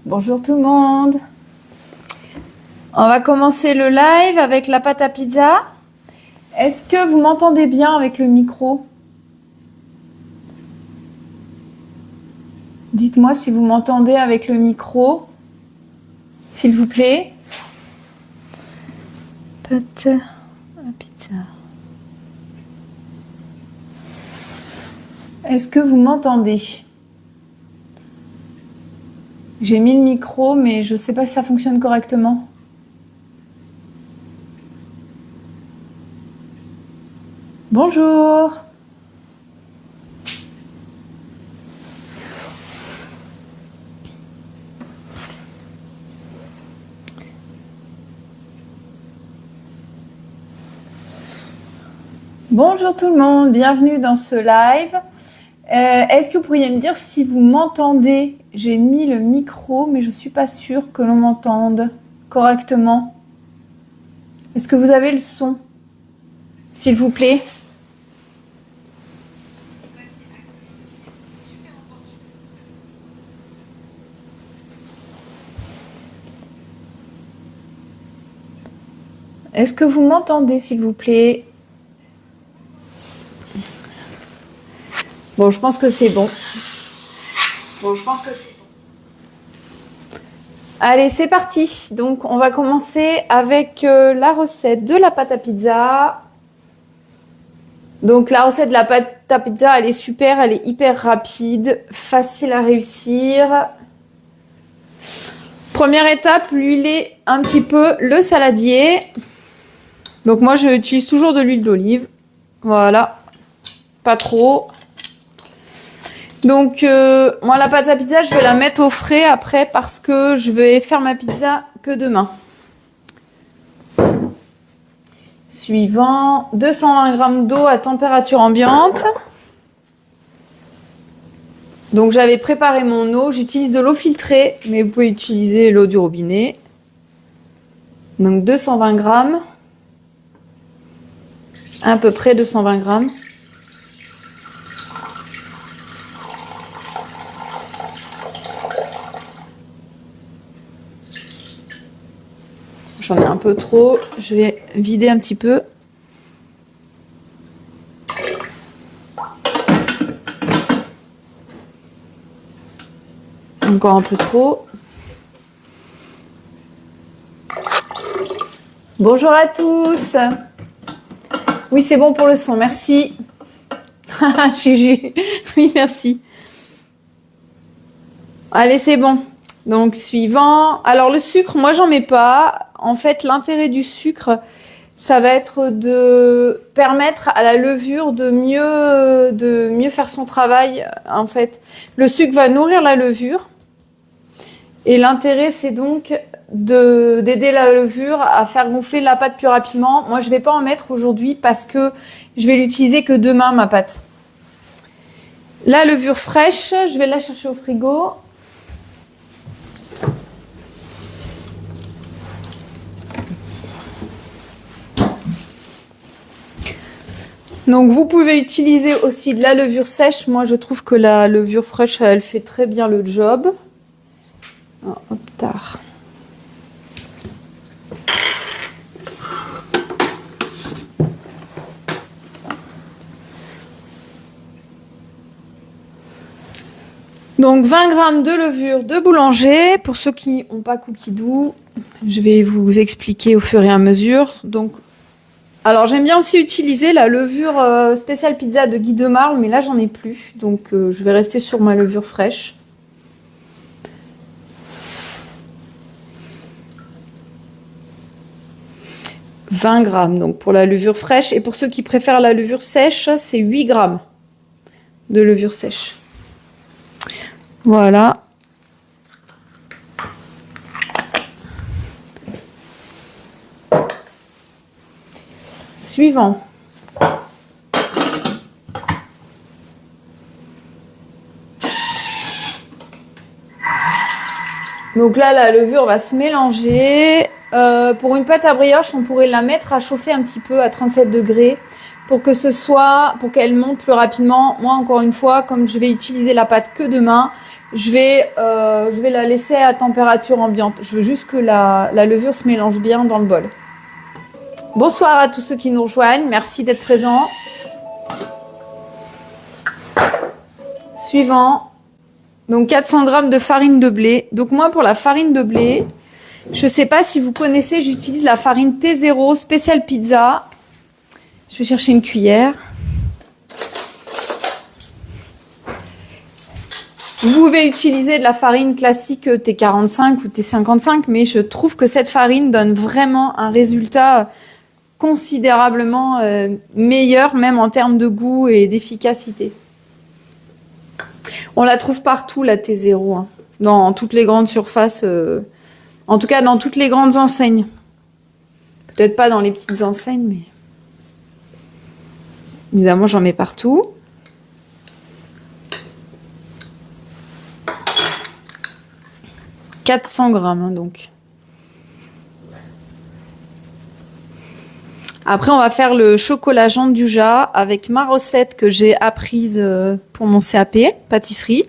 Bonjour tout le monde. On va commencer le live avec la pâte à pizza. Est-ce que vous m'entendez bien avec le micro? Dites-moi si vous m'entendez avec le micro, s'il vous plaît. Pâte à pizza. Est-ce que vous m'entendez? J'ai mis le micro, mais je ne sais pas si ça fonctionne correctement. Bonjour. Bonjour tout le monde, bienvenue dans ce live. Est-ce que vous pourriez me dire si vous m'entendez? J'ai mis le micro, mais je ne suis pas sûre que l'on m'entende correctement. Est-ce que vous avez le son, s'il vous plaît? Est-ce que vous m'entendez, s'il vous plaît? Bon, je pense que c'est bon. Allez, c'est parti. Donc, on va commencer avec la recette de la pâte à pizza. Donc, la recette de la pâte à pizza, elle est super, elle est hyper rapide, facile à réussir. Première étape, l'huiler un petit peu le saladier. Donc, moi, j'utilise toujours de l'huile d'olive. Voilà, pas trop. Donc, moi, la pâte à pizza, je vais la mettre au frais après parce que je vais faire ma pizza que demain. Suivant, 220 g d'eau à température ambiante. Donc, j'avais préparé mon eau. J'utilise de l'eau filtrée, mais vous pouvez utiliser l'eau du robinet. Donc, 220 g. À peu près 220 g. J'en ai un peu trop, je vais vider un petit peu. Encore un peu trop. Bonjour à tous. Oui, c'est bon pour le son, merci. Gigi, oui, merci. Allez, c'est bon. Donc, suivant. Alors, le sucre, moi, j'en mets pas. En fait, l'intérêt du sucre, ça va être de permettre à la levure de mieux faire son travail. En fait, le sucre va nourrir la levure. Et l'intérêt, c'est donc d'aider la levure à faire gonfler la pâte plus rapidement. Moi, je vais pas en mettre aujourd'hui parce que je vais l'utiliser que demain, ma pâte. La levure fraîche, je vais la chercher au frigo. Donc, vous pouvez utiliser aussi de la levure sèche. Moi, je trouve que la levure fraîche, elle fait très bien le job. Oh, hop, tard. Donc, 20 g de levure de boulanger. Pour ceux qui n'ont pas Cookie Dough, je vais vous expliquer au fur et à mesure. Donc, alors, j'aime bien aussi utiliser la levure spéciale pizza de Guy de Marle, mais là, j'en ai plus. Donc, je vais rester sur ma levure fraîche. « 20 g donc pour la levure fraîche. Et pour ceux qui préfèrent la levure sèche, c'est 8 g de levure sèche. Voilà. Suivant. Donc là, la levure va se mélanger. Pour une pâte à brioche, on pourrait la mettre à chauffer un petit peu à 37 degrés pour qu'elle monte plus rapidement. Moi, encore une fois, comme je vais utiliser la pâte que demain, je vais la laisser à température ambiante. Je veux juste que la levure se mélange bien dans le bol. Bonsoir à tous ceux qui nous rejoignent. Merci d'être présents. Suivant. Donc 400 g de farine de blé. Donc moi pour la farine de blé, je ne sais pas si vous connaissez, j'utilise la farine T0 spéciale pizza. Je vais chercher une cuillère. Vous pouvez utiliser de la farine classique T45 ou T55, mais je trouve que cette farine donne vraiment un résultat considérablement meilleur, même en termes de goût et d'efficacité. On la trouve partout, la T0, hein, dans toutes les grandes surfaces, en tout cas dans toutes les grandes enseignes. Peut-être pas dans les petites enseignes, mais évidemment j'en mets partout. « 400 g, hein, donc. Après, on va faire le chocolat Jean Dujat avec ma recette que j'ai apprise pour mon CAP pâtisserie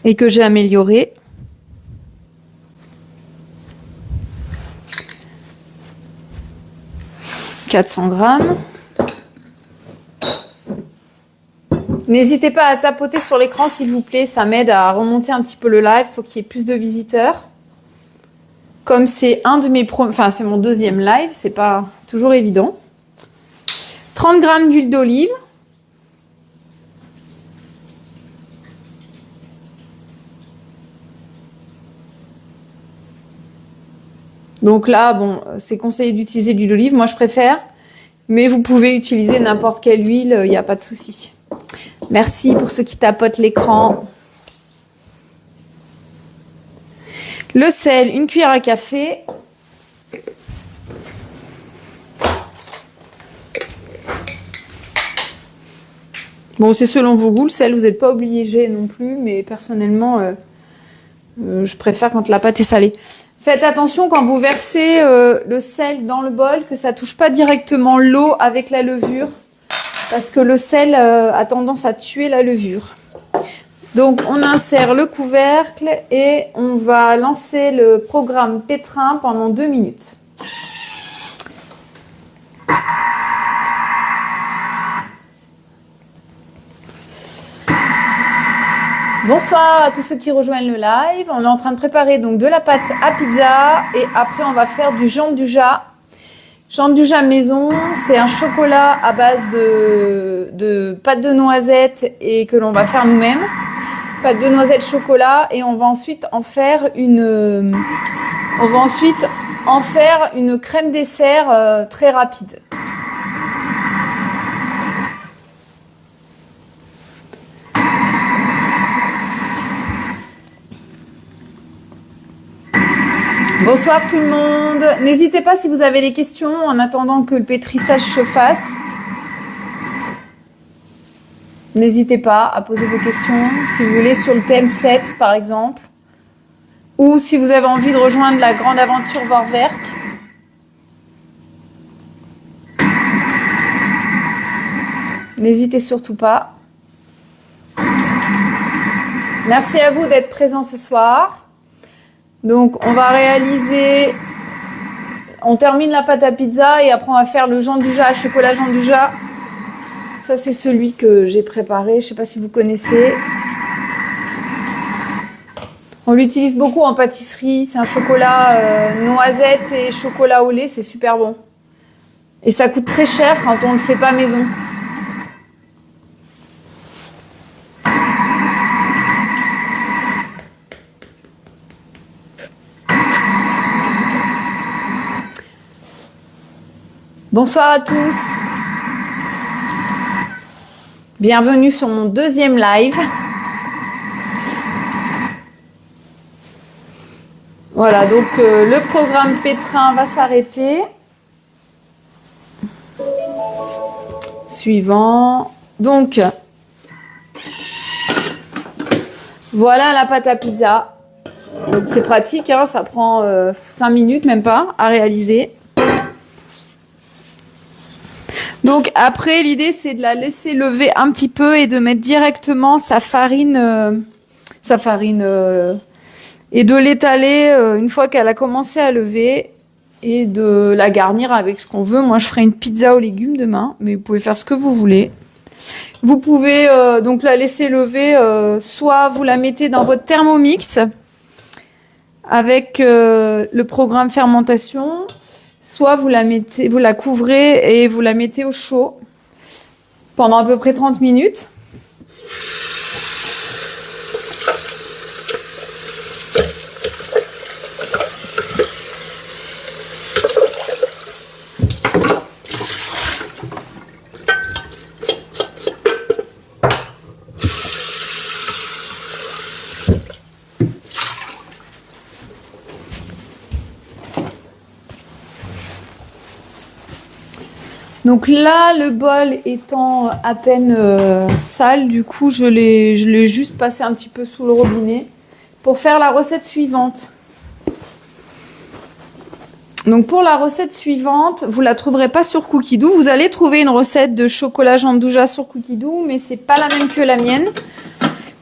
et que j'ai améliorée. « 400 g. N'hésitez pas à tapoter sur l'écran, s'il vous plaît. Ça m'aide à remonter un petit peu le live pour qu'il y ait plus de visiteurs. Comme c'est c'est mon deuxième live, c'est pas toujours évident. 30 g d'huile d'olive. Donc là, bon, c'est conseillé d'utiliser de l'huile d'olive. Moi, je préfère. Mais vous pouvez utiliser n'importe quelle huile, il n'y a pas de souci. Merci pour ceux qui tapotent l'écran. Le sel, une cuillère à café. Bon, c'est selon vos goûts, le sel, vous n'êtes pas obligé non plus, mais personnellement, je préfère quand la pâte est salée. Faites attention quand vous versez le sel dans le bol, que ça ne touche pas directement l'eau avec la levure, parce que le sel a tendance à tuer la levure. Donc, on insère le couvercle et on va lancer le programme pétrin pendant 2 minutes. Bonsoir à tous ceux qui rejoignent le live. On est en train de préparer donc de la pâte à pizza et après on va faire du Jean Dujat. Jean Dujat maison, c'est un chocolat à base de pâte de noisette et que l'on va faire nous-mêmes. Pâte de noisette chocolat et on va ensuite en faire une crème dessert très rapide. Bonsoir tout le monde. N'hésitez pas si vous avez des questions en attendant que le pétrissage se fasse. N'hésitez pas à poser vos questions si vous voulez sur le thème 7 par exemple. Ou si vous avez envie de rejoindre la grande aventure Vorwerk. N'hésitez surtout pas. Merci à vous d'être présents ce soir. Donc, on va on termine la pâte à pizza et après on va faire le Jean Dujat, chocolat Jean Dujat. Ça, c'est celui que j'ai préparé. Je ne sais pas si vous connaissez. On l'utilise beaucoup en pâtisserie. C'est un chocolat noisette et chocolat au lait. C'est super bon. Et ça coûte très cher quand on ne le fait pas maison. Bonsoir à tous. Bienvenue sur mon deuxième live. Voilà, donc le programme pétrin va s'arrêter. Suivant. Donc, voilà la pâte à pizza. Donc c'est pratique, hein, ça prend 5 minutes, même pas, à réaliser. Donc après, l'idée, c'est de la laisser lever un petit peu et de mettre directement sa farine sa farine et de l'étaler une fois qu'elle a commencé à lever et de la garnir avec ce qu'on veut. Moi, je ferai une pizza aux légumes demain, mais vous pouvez faire ce que vous voulez. Vous pouvez donc la laisser lever, soit vous la mettez dans votre Thermomix avec le programme fermentation, soit vous la couvrez et vous la mettez au chaud pendant à peu près 30 minutes. Donc là, le bol étant à peine sale, du coup, je l'ai juste passé un petit peu sous le robinet pour faire la recette suivante. Donc pour la recette suivante, vous la trouverez pas sur Cookidoo. Vous allez trouver une recette de chocolat Jaandouja sur Cookidoo, mais c'est pas la même que la mienne.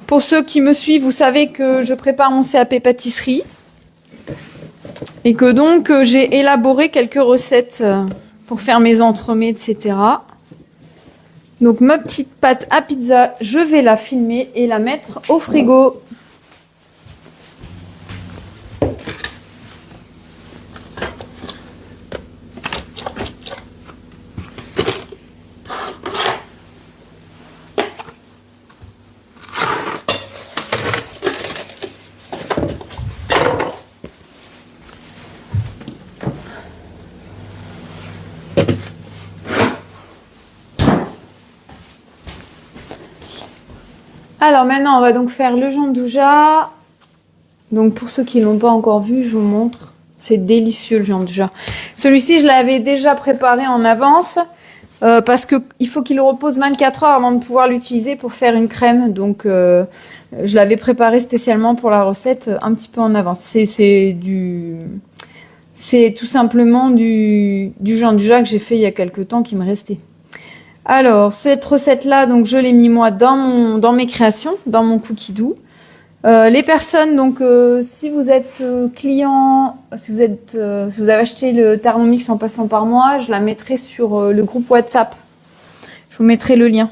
Pour ceux qui me suivent, vous savez que je prépare mon CAP pâtisserie et que donc j'ai élaboré quelques recettes pour faire mes entremets, etc. Donc ma petite pâte à pizza, je vais la filmer et la mettre au frigo. Alors maintenant, on va donc faire le Jaandouja. Donc pour ceux qui ne l'ont pas encore vu, je vous montre. C'est délicieux le Jaandouja. Celui-ci, je l'avais déjà préparé en avance parce qu'il faut qu'il repose 24 heures avant de pouvoir l'utiliser pour faire une crème. Donc je l'avais préparé spécialement pour la recette un petit peu en avance. C'est tout simplement du Jaandouja que j'ai fait il y a quelques temps qui me restait. Alors, cette recette-là, donc je l'ai mis moi dans mes créations, dans mon Cookidoo. Les personnes, donc si vous êtes client, si vous avez acheté le Thermomix en passant par moi, je la mettrai sur le groupe WhatsApp. Je vous mettrai le lien.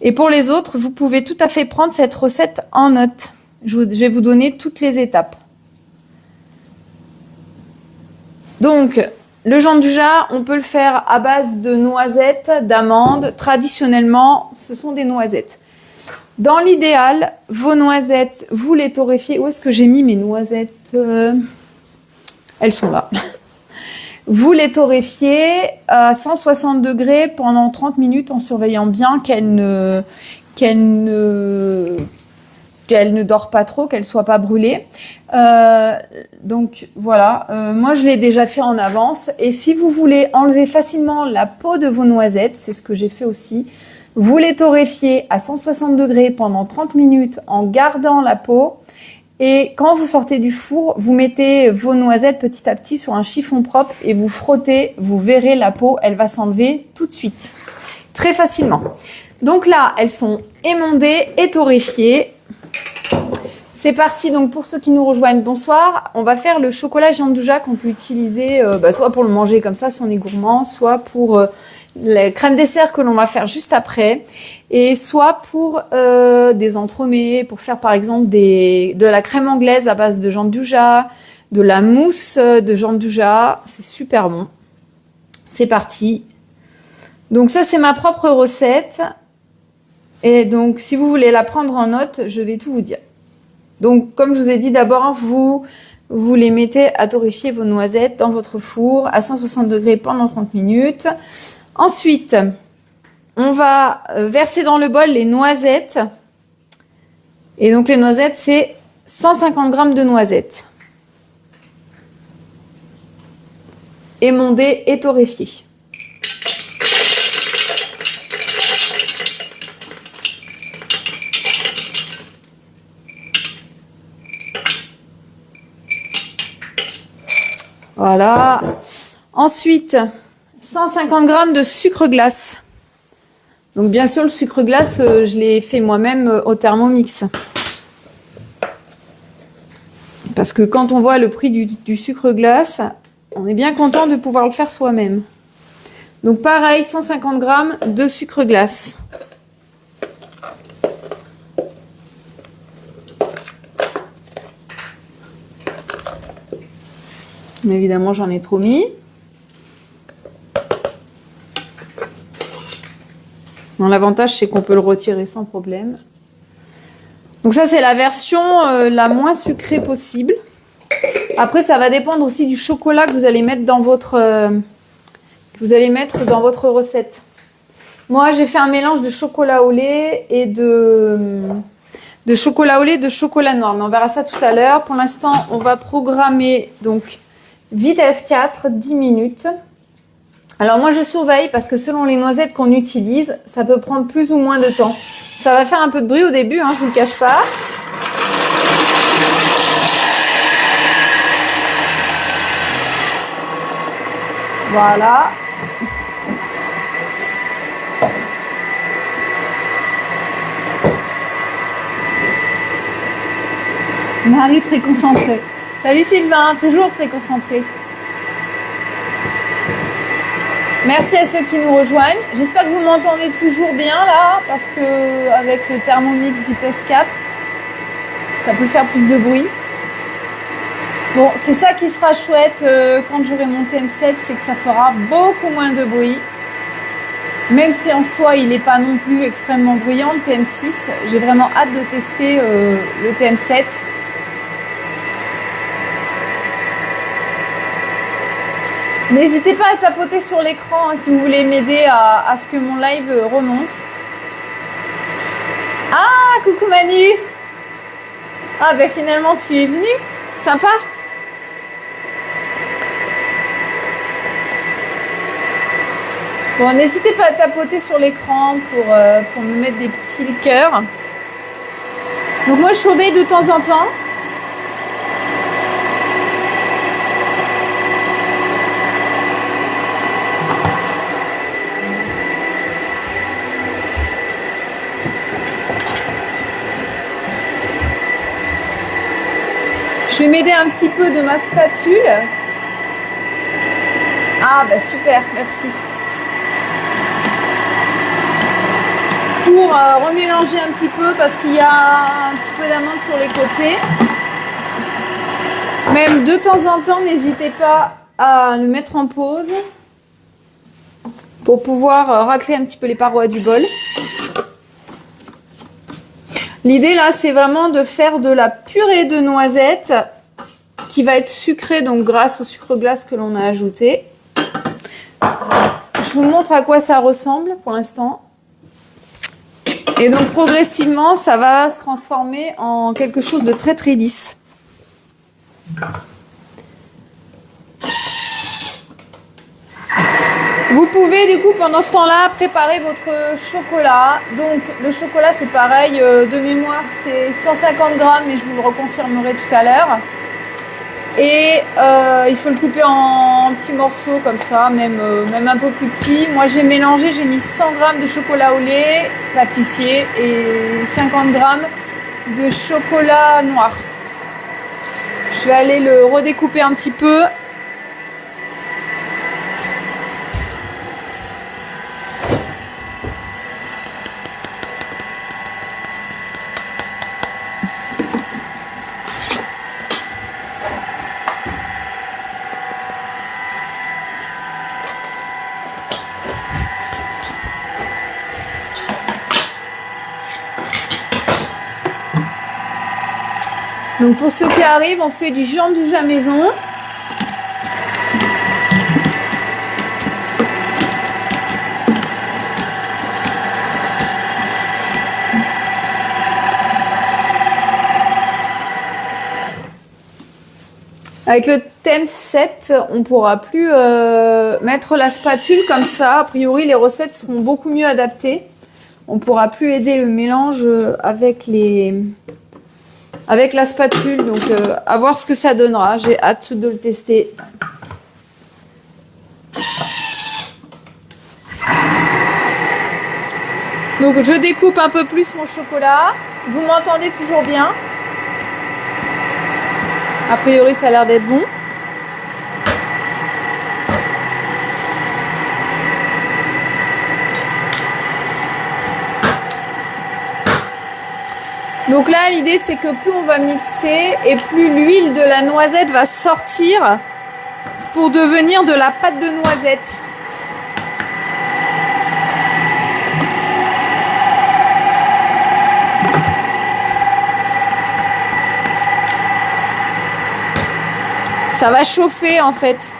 Et pour les autres, vous pouvez tout à fait prendre cette recette en note. Je vais vous donner toutes les étapes. Donc, le Jaandouja, on peut le faire à base de noisettes, d'amandes. Traditionnellement, ce sont des noisettes. Dans l'idéal, vos noisettes, vous les torréfiez. Où est-ce que j'ai mis mes noisettes? Elles sont là. Vous les torréfiez à 160 degrés pendant 30 minutes en surveillant bien qu'elles ne dort pas trop, qu'elle soit pas brûlée. Donc voilà, moi je l'ai déjà fait en avance. Et si vous voulez enlever facilement la peau de vos noisettes, c'est ce que j'ai fait aussi, vous les torréfiez à 160 degrés pendant 30 minutes en gardant la peau. Et quand vous sortez du four, vous mettez vos noisettes petit à petit sur un chiffon propre et vous frottez, vous verrez la peau, elle va s'enlever tout de suite, très facilement. Donc là, elles sont émondées et torréfiées. C'est parti, donc pour ceux qui nous rejoignent, bonsoir. On va faire le chocolat Jaandouja qu'on peut utiliser soit pour le manger comme ça si on est gourmand, soit pour la crème dessert que l'on va faire juste après, et soit pour des entremets, pour faire par exemple de la crème anglaise à base de Jaandouja, de la mousse de Jaandouja, c'est super bon. C'est parti. Donc ça c'est ma propre recette. Et donc, si vous voulez la prendre en note, je vais tout vous dire. Donc, comme je vous ai dit, d'abord, vous les mettez à torréfier vos noisettes dans votre four à 160 degrés pendant 30 minutes. Ensuite, on va verser dans le bol les noisettes. Et donc, les noisettes, c'est 150 g de noisettes. Émondées et torréfiées. Voilà. Ensuite, 150 g de sucre glace. Donc bien sûr, le sucre glace, je l'ai fait moi-même au Thermomix. Parce que quand on voit le prix du sucre glace, on est bien content de pouvoir le faire soi-même. Donc pareil, 150 g de sucre glace. Mais évidemment, j'en ai trop mis. Bon, l'avantage, c'est qu'on peut le retirer sans problème. Donc ça, c'est la version la moins sucrée possible. Après, ça va dépendre aussi du chocolat que vous allez mettre dans votre, recette. Moi, j'ai fait un mélange de chocolat au lait et de chocolat au lait et de chocolat noir. Mais on verra ça tout à l'heure. Pour l'instant, on va programmer donc vitesse 4, 10 minutes. Alors moi, je surveille parce que selon les noisettes qu'on utilise, ça peut prendre plus ou moins de temps. Ça va faire un peu de bruit au début, hein, je vous le cache pas. Voilà. Marie très concentrée. Salut Sylvain, toujours très concentré. Merci à ceux qui nous rejoignent. J'espère que vous m'entendez toujours bien là, parce que avec le Thermomix vitesse 4, ça peut faire plus de bruit. Bon, c'est ça qui sera chouette quand j'aurai mon TM7, c'est que ça fera beaucoup moins de bruit. Même si en soi, il n'est pas non plus extrêmement bruyant, le TM6. J'ai vraiment hâte de tester le TM7. N'hésitez pas à tapoter sur l'écran hein, si vous voulez m'aider à ce que mon live remonte. Ah, coucou Manu! Ah, ben finalement, tu es venu. Sympa. Bon, n'hésitez pas à tapoter sur l'écran pour me mettre des petits cœurs. Donc moi, je surveille de temps en temps. Je vais m'aider un petit peu de ma spatule. Ah bah super, merci. Pour remélanger un petit peu parce qu'il y a un petit peu d'amande sur les côtés. Même de temps en temps, n'hésitez pas à le mettre en pause pour pouvoir racler un petit peu les parois du bol. L'idée là, c'est vraiment de faire de la purée de noisettes qui va être sucrée donc grâce au sucre glace que l'on a ajouté. Je vous montre à quoi ça ressemble pour l'instant. Et donc progressivement, ça va se transformer en quelque chose de très très lisse. Vous pouvez du coup pendant ce temps-là préparer votre chocolat. Donc le chocolat c'est pareil, de mémoire c'est 150 grammes mais je vous le reconfirmerai tout à l'heure. Et il faut le couper en petits morceaux comme ça, même un peu plus petits. Moi j'ai mélangé, j'ai mis 100 grammes de chocolat au lait pâtissier et 50 grammes de chocolat noir. Je vais aller le redécouper un petit peu. Donc pour ceux qui arrivent, on fait du Jean du jus à maison. Avec le thème 7, on ne pourra plus mettre la spatule comme ça. A priori, les recettes seront beaucoup mieux adaptées. On ne pourra plus aider le mélange avec la spatule. Donc, à voir ce que ça donnera. J'ai hâte de le tester. Donc, je découpe un peu plus mon chocolat. Vous m'entendez toujours bien ? A priori, ça a l'air d'être bon. Donc là, l'idée, c'est que plus on va mixer et plus l'huile de la noisette va sortir pour devenir de la pâte de noisette. Ça va chauffer en fait.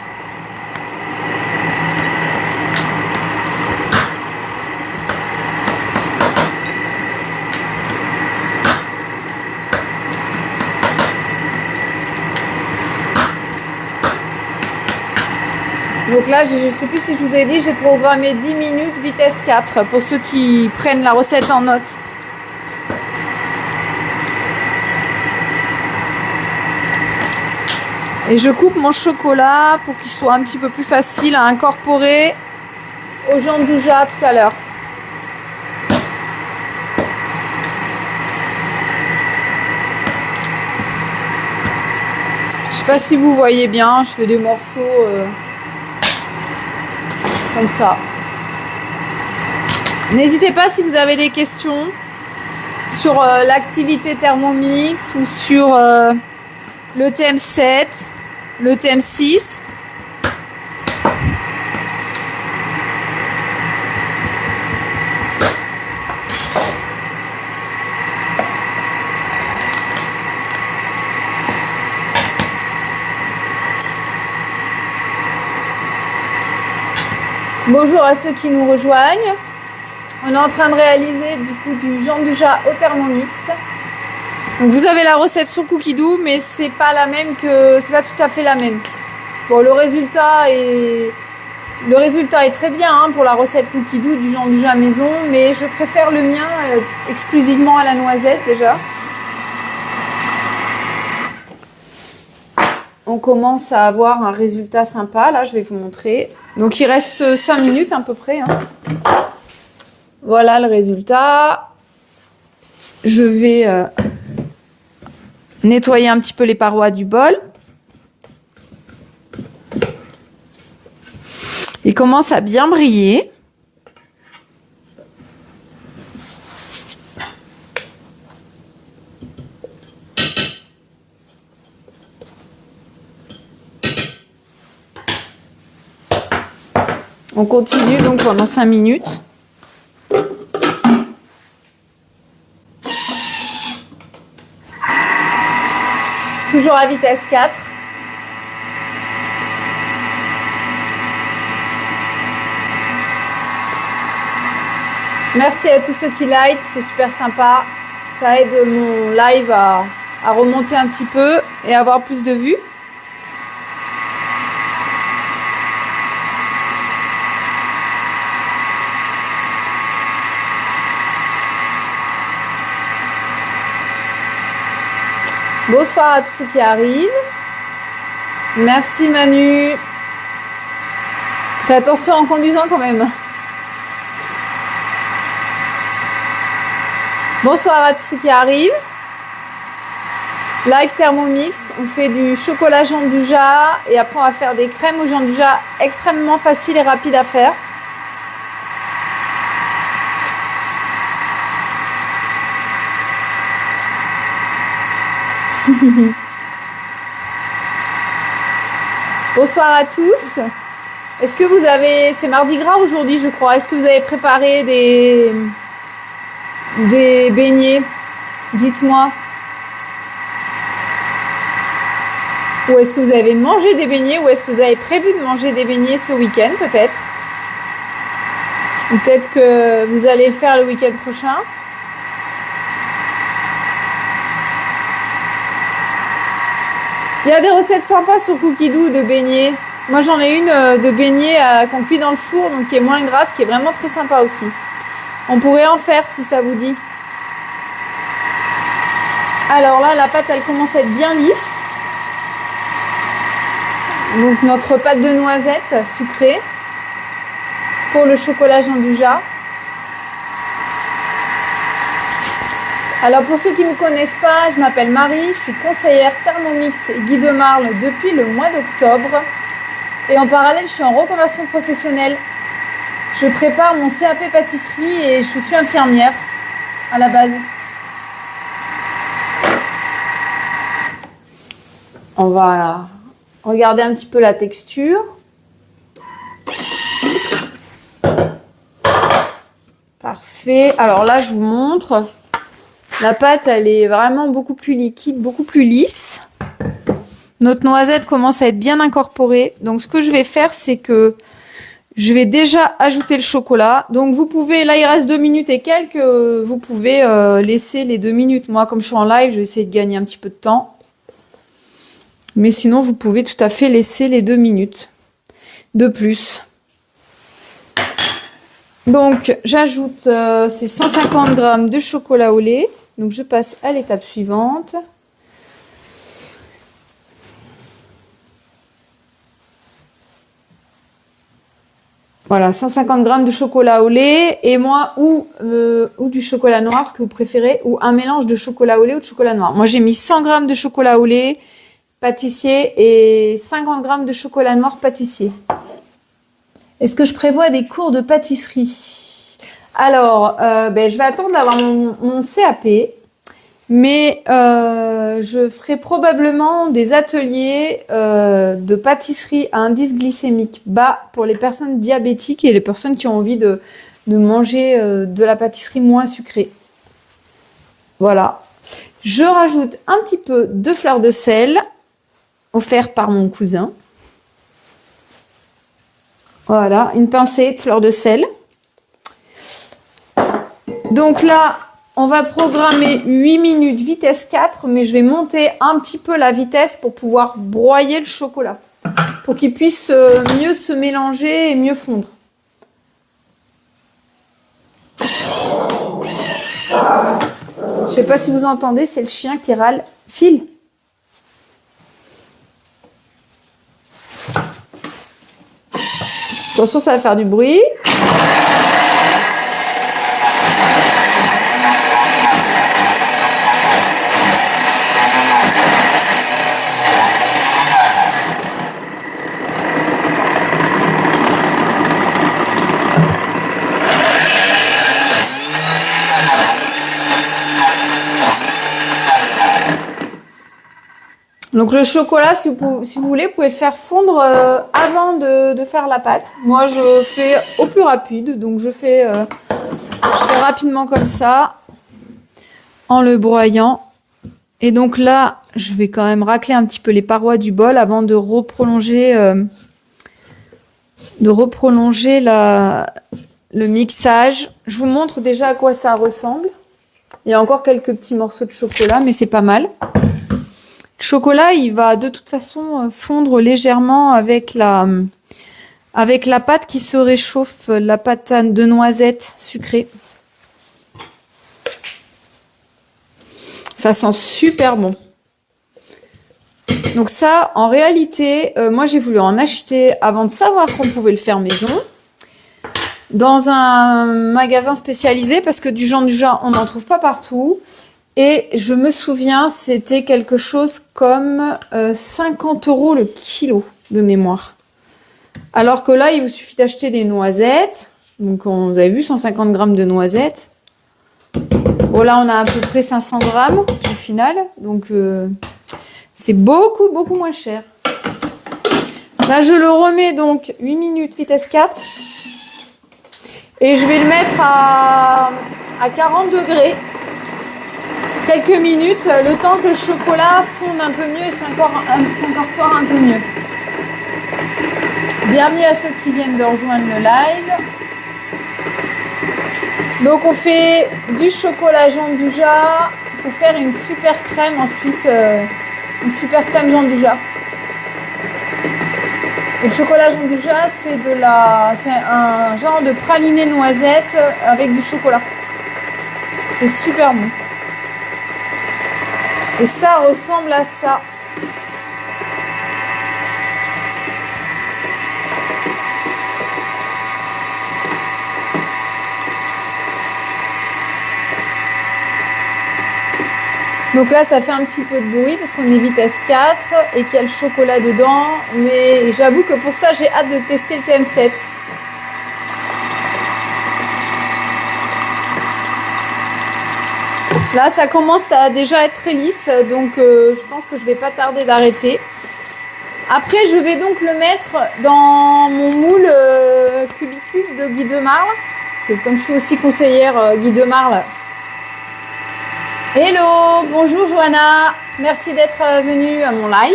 Donc là, je ne sais plus si je vous ai dit, j'ai programmé 10 minutes vitesse 4 pour ceux qui prennent la recette en note. Et je coupe mon chocolat pour qu'il soit un petit peu plus facile à incorporer au jandouja tout à l'heure. Je sais pas si vous voyez bien, je fais des morceaux comme ça. N'hésitez pas si vous avez des questions sur l'activité Thermomix ou sur le TM7, le TM6. Bonjour à ceux qui nous rejoignent. On est en train de réaliser du coup du jandouja au Thermomix. Donc vous avez la recette sur Cookidoo, mais c'est pas tout à fait la même. Bon, le résultat est très bien hein, pour la recette Cookidoo du jandouja maison, mais je préfère le mien exclusivement à la noisette déjà. On commence à avoir un résultat sympa. Là, je vais vous montrer. Donc, il reste 5 minutes à peu près. Hein. Voilà le résultat. Je vais nettoyer un petit peu les parois du bol. Il commence à bien briller. On continue donc pendant 5 minutes. Toujours à vitesse 4. Merci à tous ceux qui like, c'est super sympa. Ça aide mon live à remonter un petit peu et à avoir plus de vues. Bonsoir à tous ceux qui arrivent. Merci Manu. Fais attention en conduisant quand même. Bonsoir à tous ceux qui arrivent. Live Thermomix, on fait du chocolat jandouja et après on va faire des crèmes au jandouja extrêmement faciles et rapides à faire. Bonsoir à tous. Est-ce que vous avez... C'est Mardi Gras aujourd'hui, je crois. Est-ce que vous avez préparé des beignets? Dites-moi. Ou est-ce que vous avez mangé des beignets? Ou est-ce que vous avez prévu de manger des beignets ce week-end, peut-être? Ou peut-être que vous allez le faire le week-end prochain. Il y a des recettes sympas sur Cookidoo de beignets. Moi, j'en ai une de beignets qu'on cuit dans le four, donc qui est moins grasse, qui est vraiment très sympa aussi. On pourrait en faire si ça vous dit. Alors là, la pâte, elle commence à être bien lisse. Donc notre pâte de noisette sucrée pour le chocolat jandouja. Alors pour ceux qui ne me connaissent pas, je m'appelle Marie, je suis conseillère Thermomix et Guy de Marle depuis le mois d'octobre. Et en parallèle, je suis en reconversion professionnelle. Je prépare mon CAP pâtisserie et je suis infirmière à la base. On va regarder un petit peu la texture. Parfait. Alors là, je vous montre. La pâte, elle est vraiment beaucoup plus liquide, beaucoup plus lisse. Notre noisette commence à être bien incorporée. Donc, ce que je vais faire, c'est que je vais déjà ajouter le chocolat. Donc, vous pouvez, là, il reste 2 minutes et quelques. Vous pouvez laisser les 2 minutes. Moi, comme je suis en live, je vais essayer de gagner un petit peu de temps. Mais sinon, vous pouvez tout à fait laisser les 2 minutes de plus. Donc, j'ajoute ces 150 g de chocolat au lait. Donc, je passe à l'étape suivante. Voilà, 150 g de chocolat au lait. Et moi, ou du chocolat noir, ce que vous préférez, ou un mélange de chocolat au lait ou de chocolat noir. Moi, j'ai mis 100 g de chocolat au lait pâtissier et 50 g de chocolat noir pâtissier. Est-ce que je prévois des cours de pâtisserie? Alors, je vais attendre d'avoir mon CAP, mais je ferai probablement des ateliers de pâtisserie à indice glycémique bas pour les personnes diabétiques et les personnes qui ont envie de manger de la pâtisserie moins sucrée. Voilà. Je rajoute un petit peu de fleur de sel, offert par mon cousin. Voilà, une pincée de fleur de sel. Donc là, on va programmer 8 minutes vitesse 4, mais je vais monter un petit peu la vitesse pour pouvoir broyer le chocolat, pour qu'il puisse mieux se mélanger et mieux fondre. Je ne sais pas si vous entendez, c'est le chien qui râle. File. Attention, ça va faire du bruit. Donc le chocolat, si vous voulez, vous pouvez le faire fondre avant de faire la pâte. Moi, je fais au plus rapide, donc je fais rapidement comme ça, en le broyant. Et donc là, je vais quand même racler un petit peu les parois du bol avant de reprolonger le mixage. Je vous montre déjà à quoi ça ressemble. Il y a encore quelques petits morceaux de chocolat, mais c'est pas mal. Le chocolat, il va de toute façon fondre légèrement avec la pâte qui se réchauffe, la pâte de noisettes sucrée. Ça sent super bon. Donc ça, en réalité, moi j'ai voulu en acheter avant de savoir qu'on pouvait le faire maison, dans un magasin spécialisé, parce que du Jean-Dujardin, on n'en trouve pas partout. Et je me souviens, c'était quelque chose comme 50 € le kilo de mémoire. Alors que là, il vous suffit d'acheter des noisettes. Donc, vous avez vu, 150 g de noisettes. Bon, là, on a à peu près 500 g au final. Donc, c'est beaucoup, beaucoup moins cher. Là, je le remets donc 8 minutes vitesse 4. Et je vais le mettre à 40 degrés. Quelques minutes, le temps que le chocolat fonde un peu mieux et s'incorpore un peu mieux. Bienvenue à ceux qui viennent de rejoindre le live. Donc on fait du chocolat Jean-Dujardin pour faire une super crème ensuite, une super crème Jean-Dujardin. Et le chocolat Jean-Dujardin, c'est un genre de praliné noisette avec du chocolat. C'est super bon. Et ça ressemble à ça. Donc là, ça fait un petit peu de bruit parce qu'on est vitesse 4 et qu'il y a le chocolat dedans. Mais j'avoue que pour ça, j'ai hâte de tester le TM7. Là, ça commence à déjà être très lisse, donc je pense que je vais pas tarder d'arrêter. Après, je vais donc le mettre dans mon moule Cubicube de Guy de Marle. Parce que comme je suis aussi conseillère Guy de Marle. Hello, bonjour Johanna, merci d'être venue à mon live.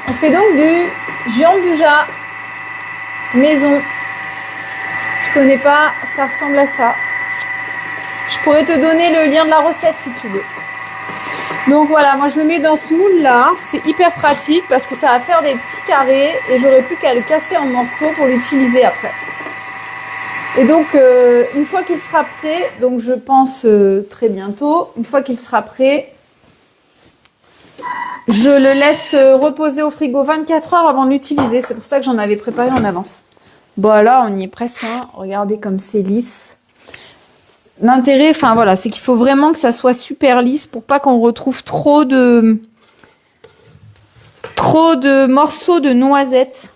On fait donc du Jean Dujas maison. Si tu connais pas, ça ressemble à ça. Je pourrais te donner le lien de la recette si tu veux. Donc voilà, moi je le mets dans ce moule là, c'est hyper pratique parce que ça va faire des petits carrés et j'aurai plus qu'à le casser en morceaux pour l'utiliser après. Et donc une fois qu'il sera prêt, donc je pense très bientôt, une fois qu'il sera prêt, je le laisse reposer au frigo 24 heures avant de l'utiliser. C'est pour ça que j'en avais préparé en avance. Bon là on y est presque, hein. Regardez comme c'est lisse. L'intérêt, enfin voilà, c'est qu'il faut vraiment que ça soit super lisse pour pas qu'on retrouve trop de morceaux de noisettes.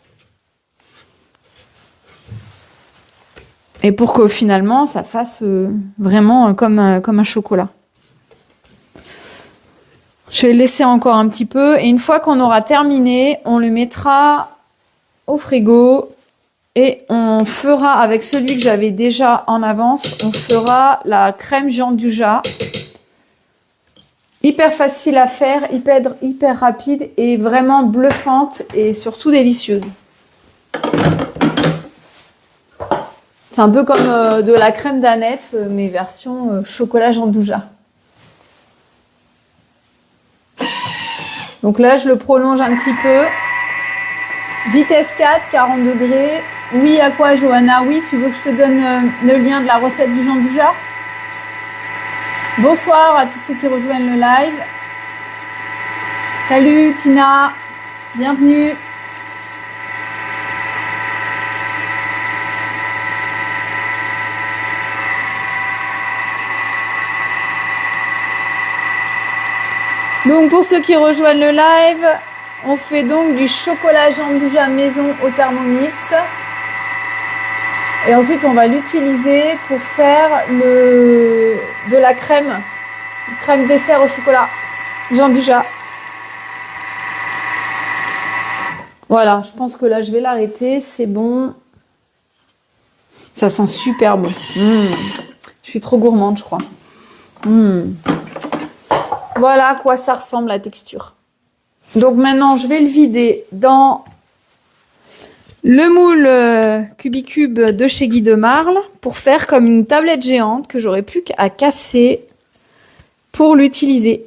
Et pour que finalement ça fasse vraiment comme un chocolat. Je vais le laisser encore un petit peu et une fois qu'on aura terminé, on le mettra au frigo. Et on fera, avec celui que j'avais déjà en avance, on fera la crème Jean Dujas. Hyper facile à faire, hyper rapide et vraiment bluffante et surtout délicieuse. C'est un peu comme de la crème d'Annette, mais version chocolat Jean Dujas. Donc là, je le prolonge un petit peu. Vitesse 4, 40 degrés. Oui, à quoi, Johanna? Oui, tu veux que je te donne le lien de la recette du Jean Dujas? Bonsoir à tous ceux qui rejoignent le live. Salut Tina, bienvenue. Donc pour ceux qui rejoignent le live, on fait donc du chocolat Jean Dujas maison au Thermomix. Et ensuite, on va l'utiliser pour faire de la crème dessert au chocolat Jean Dujas. Voilà, je pense que là, je vais l'arrêter. C'est bon. Ça sent super bon. Je suis trop gourmande, je crois. Voilà à quoi ça ressemble la texture. Donc maintenant, je vais le vider dans le moule Cubicube de chez Guy de Marle pour faire comme une tablette géante que j'aurai plus qu'à casser pour l'utiliser.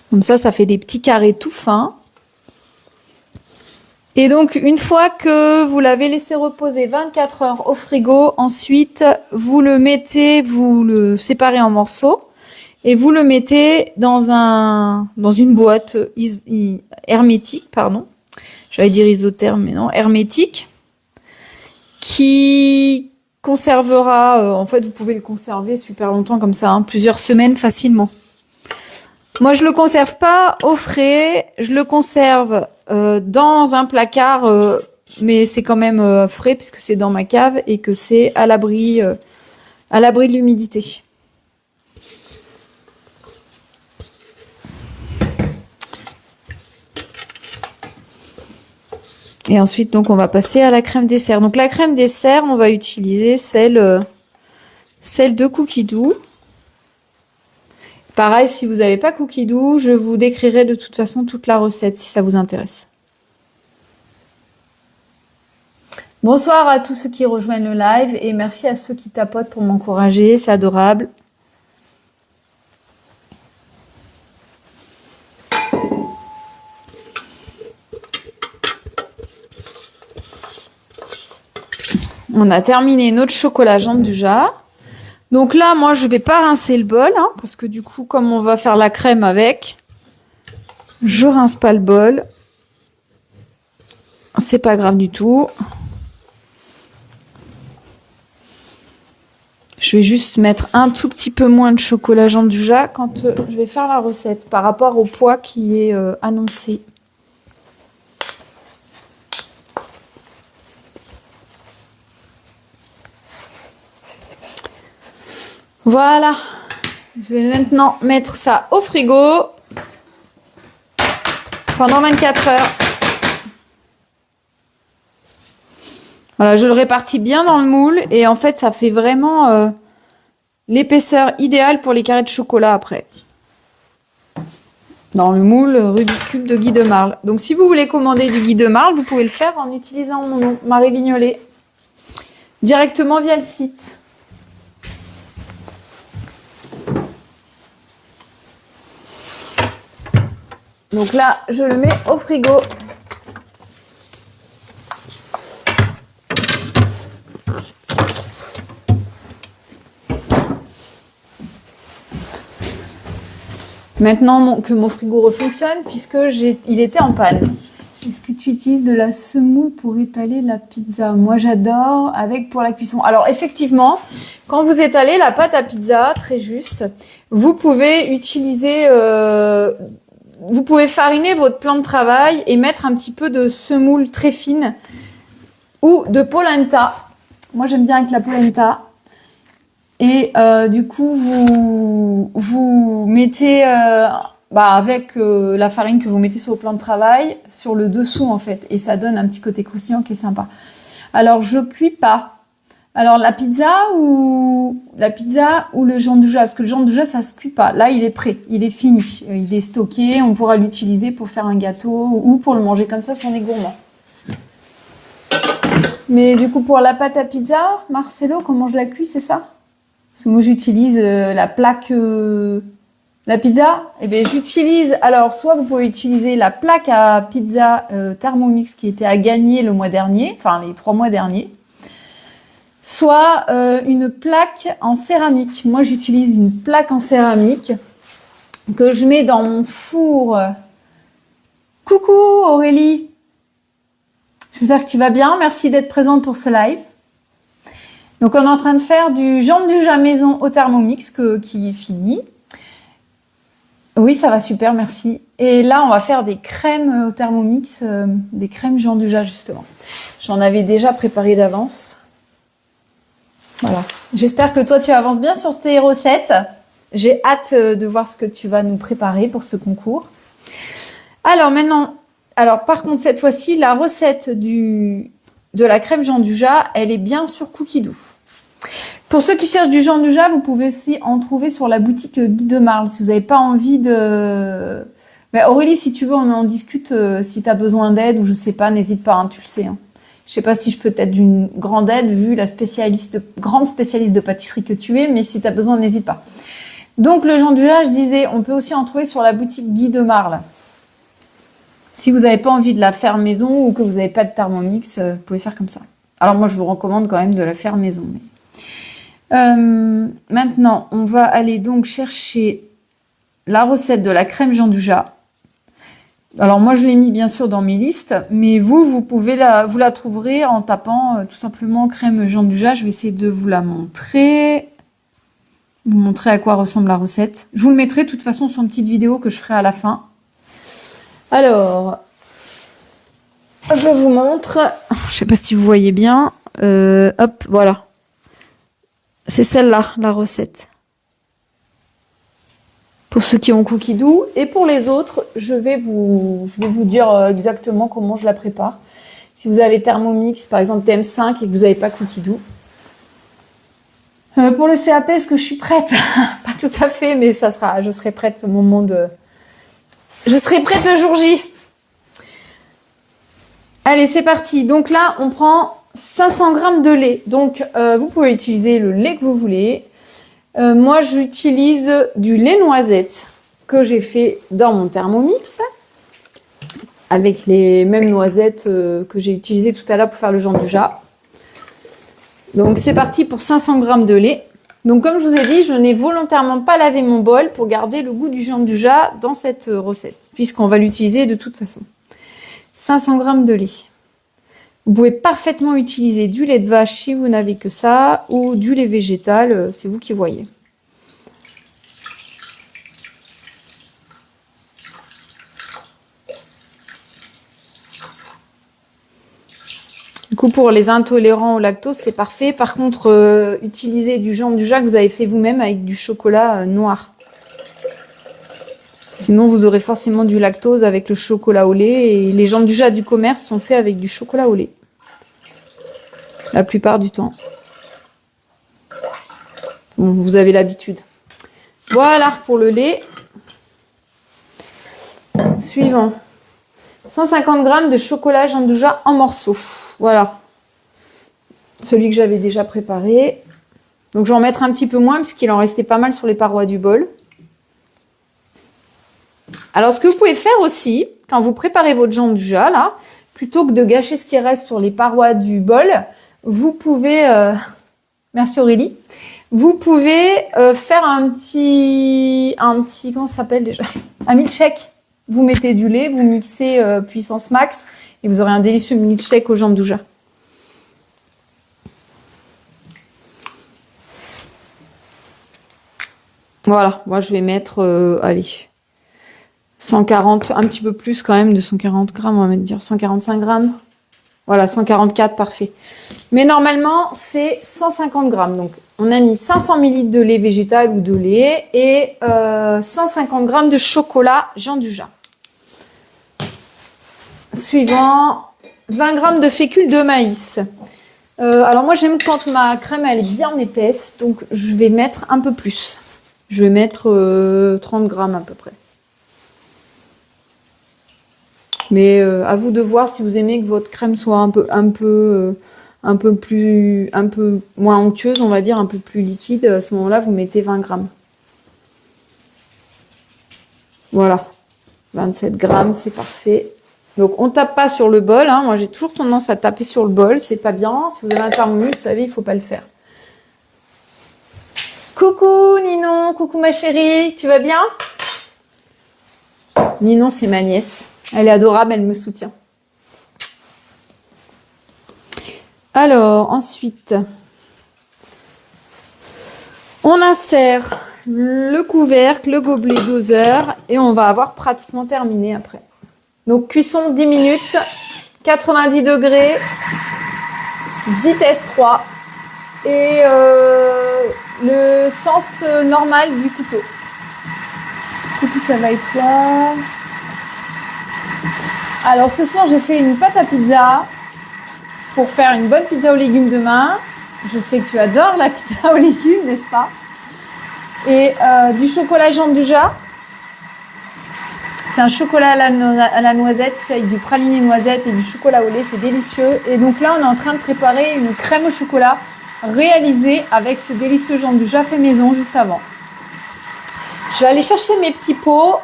Comme ça fait des petits carrés tout fins. Et donc, une fois que vous l'avez laissé reposer 24 heures au frigo, ensuite, vous le mettez, vous le séparez en morceaux. Et vous le mettez dans une boîte hermétique, pardon. J'allais dire isotherme, mais non, hermétique, qui conservera, en fait, vous pouvez le conserver super longtemps comme ça, hein, plusieurs semaines facilement. Moi, je le conserve pas au frais, je le conserve dans un placard, mais c'est quand même frais puisque c'est dans ma cave et que c'est à l'abri de l'humidité. Et ensuite, donc, on va passer à la crème dessert. Donc, la crème dessert, on va utiliser celle de Cookie Doux. Pareil, si vous n'avez pas Cookie Doux, je vous décrirai de toute façon toute la recette si ça vous intéresse. Bonsoir à tous ceux qui rejoignent le live et merci à ceux qui tapotent pour m'encourager, c'est adorable. On a terminé notre chocolat Jean Dujas. Donc là, moi, je vais pas rincer le bol, hein, parce que du coup, comme on va faire la crème avec, je rince pas le bol. C'est pas grave du tout. Je vais juste mettre un tout petit peu moins de chocolat Jean-Dujas quand je vais faire la recette par rapport au poids qui est annoncé. Voilà. Je vais maintenant mettre ça au frigo pendant 24 heures. Voilà, je le répartis bien dans le moule et en fait, ça fait vraiment l'épaisseur idéale pour les carrés de chocolat après. Dans le moule Rubik's Cube de Guy de Marle. Donc, si vous voulez commander du Guy de Marle, vous pouvez le faire en utilisant mon nom, Marie Vignolet, directement via le site. Donc là, je le mets au frigo. Maintenant que mon frigo refonctionne, puisque il était en panne. Est-ce que tu utilises de la semoule pour étaler la pizza? Moi, j'adore pour la cuisson. Alors, effectivement, quand vous étalez la pâte à pizza, très juste, vous pouvez utiliser... vous pouvez fariner votre plan de travail et mettre un petit peu de semoule très fine ou de polenta. Moi, j'aime bien avec la polenta. Et du coup, vous mettez avec la farine que vous mettez sur le plan de travail, sur le dessous en fait. Et ça donne un petit côté croustillant qui est sympa. Alors, je cuis pas. Alors, la pizza ou le Jean-Dujas, parce que le Jean-Dujas, ça se cuit pas. Là, il est prêt, il est fini. Il est stocké, on pourra l'utiliser pour faire un gâteau ou pour le manger comme ça si on est gourmand. Mais du coup, pour la pâte à pizza, Marcelo, comment je la cuis, c'est ça? Parce que moi, j'utilise la plaque... la pizza, eh bien, j'utilise... Alors, soit vous pouvez utiliser la plaque à pizza Thermomix qui était à gagner le mois dernier, enfin les 3 mois derniers. Soit une plaque en céramique. Moi, j'utilise une plaque en céramique que je mets dans mon four. Coucou Aurélie! J'espère que tu vas bien. Merci d'être présente pour ce live. Donc, on est en train de faire du Jean-Dujas maison au Thermomix qui est fini. Oui, ça va super, merci. Et là, on va faire des crèmes au Thermomix, des crèmes Jean-Dujas justement. J'en avais déjà préparé d'avance. Voilà. J'espère que toi, tu avances bien sur tes recettes. J'ai hâte de voir ce que tu vas nous préparer pour ce concours. Alors maintenant, par contre, cette fois-ci, la recette de la crème Jean-Dujas, elle est bien sur Cookidoo. Pour ceux qui cherchent du Jean-Dujas, vous pouvez aussi en trouver sur la boutique Guy de Marle. Si vous n'avez pas envie de... Mais Aurélie, si tu veux, on en discute. Si tu as besoin d'aide ou je sais pas, n'hésite pas, hein, tu le sais. Hein. Je sais pas si je peux être d'une grande aide vu la grande spécialiste de pâtisserie que tu es, mais si tu as besoin, n'hésite pas. Donc le Jean-Dujas, je disais, on peut aussi en trouver sur la boutique Guy de Marle. Si vous n'avez pas envie de la faire maison ou que vous n'avez pas de Thermomix, vous pouvez faire comme ça. Alors moi, je vous recommande quand même de la faire maison. Maintenant, on va aller donc chercher la recette de la crème Jean-Dujas. Alors moi, je l'ai mis bien sûr dans mes listes, mais vous pouvez vous la trouverez en tapant tout simplement crème Jean-Dujas. Je vais essayer de vous la montrer. Vous montrer à quoi ressemble la recette. Je vous le mettrai de toute façon sur une petite vidéo que je ferai à la fin. Alors, je vous montre. Je sais pas si vous voyez bien. Hop, voilà. C'est celle-là, la recette. Pour ceux qui ont Cookidoo. Et pour les autres, je vais vous dire exactement comment je la prépare. Si vous avez Thermomix, par exemple TM5, et que vous n'avez pas Cookidoo. Pour le CAP, est-ce que je suis prête? Pas tout à fait, mais je serai prête au moment de... Je serai prête le jour J. Allez, c'est parti. Donc là, on prend 500 g de lait. Donc, vous pouvez utiliser le lait que vous voulez. Moi, j'utilise du lait noisette que j'ai fait dans mon Thermomix avec les mêmes noisettes que j'ai utilisées tout à l'heure pour faire le Jean-Dujas. Donc, c'est parti pour 500 g de lait. Donc, comme je vous ai dit, je n'ai volontairement pas lavé mon bol pour garder le goût du Jean-Dujas dans cette recette, puisqu'on va l'utiliser de toute façon. 500 g de lait. Vous pouvez parfaitement utiliser du lait de vache si vous n'avez que ça, ou du lait végétal, c'est vous qui voyez. Du coup, pour les intolérants au lactose, c'est parfait. Par contre, utilisez du Janduja que vous avez fait vous-même avec du chocolat noir. Sinon, vous aurez forcément du lactose avec le chocolat au lait. Et les Janduja du commerce sont faits avec du chocolat au lait. La plupart du temps. Bon, vous avez l'habitude. Voilà pour le lait. Suivant. 150 g de chocolat Janduja en morceaux. Voilà. Celui que j'avais déjà préparé. Donc, je vais en mettre un petit peu moins parce qu'il en restait pas mal sur les parois du bol. Alors, ce que vous pouvez faire aussi, quand vous préparez votre Janduja, là, plutôt que de gâcher ce qui reste sur les parois du bol, vous pouvez... Merci Aurélie. Vous pouvez faire un petit... Comment ça s'appelle déjà? Un milkshake. Vous mettez du lait, vous mixez puissance max et vous aurez un délicieux milkshake au Janduja. Voilà, moi je vais mettre, allez, 140, un petit peu plus quand même de 140 grammes, on va mettre dire 145 grammes. Voilà, 144, parfait. Mais normalement, c'est 150 grammes. Donc, on a mis 500 ml de lait végétal ou de lait et 150 grammes de chocolat Janduja. Suivant, 20 grammes de fécule de maïs. Alors moi, j'aime quand ma crème elle est bien épaisse, donc je vais mettre un peu plus. Je vais mettre 30 grammes à peu près. Mais à vous de voir si vous aimez que votre crème soit un peu moins onctueuse, on va dire, un peu plus liquide. À ce moment-là, vous mettez 20 grammes. Voilà, 27 grammes, c'est parfait. Donc, on ne tape pas sur le bol. Hein. Moi, j'ai toujours tendance à taper sur le bol. C'est pas bien. Si vous avez un thermomix, vous savez, il ne faut pas le faire. Coucou Ninon, coucou ma chérie, tu vas bien? Ninon, c'est ma nièce. Elle est adorable, elle me soutient. Alors, ensuite, on insère le couvercle, le gobelet doseur et on va avoir pratiquement terminé après. Donc, cuisson 10 minutes, 90 degrés, vitesse 3 et le sens normal du couteau. Coucou, ça va et toi? Alors, ce soir, j'ai fait une pâte à pizza pour faire une bonne pizza aux légumes demain. Je sais que tu adores la pizza aux légumes, n'est-ce pas? Et du chocolat Janduja. C'est un chocolat à la noisette fait avec du praliné noisette et du chocolat au lait. C'est délicieux. Et donc là, on est en train de préparer une crème au chocolat réalisée avec ce délicieux Janduja fait maison juste avant. Je vais aller chercher mes petits pots.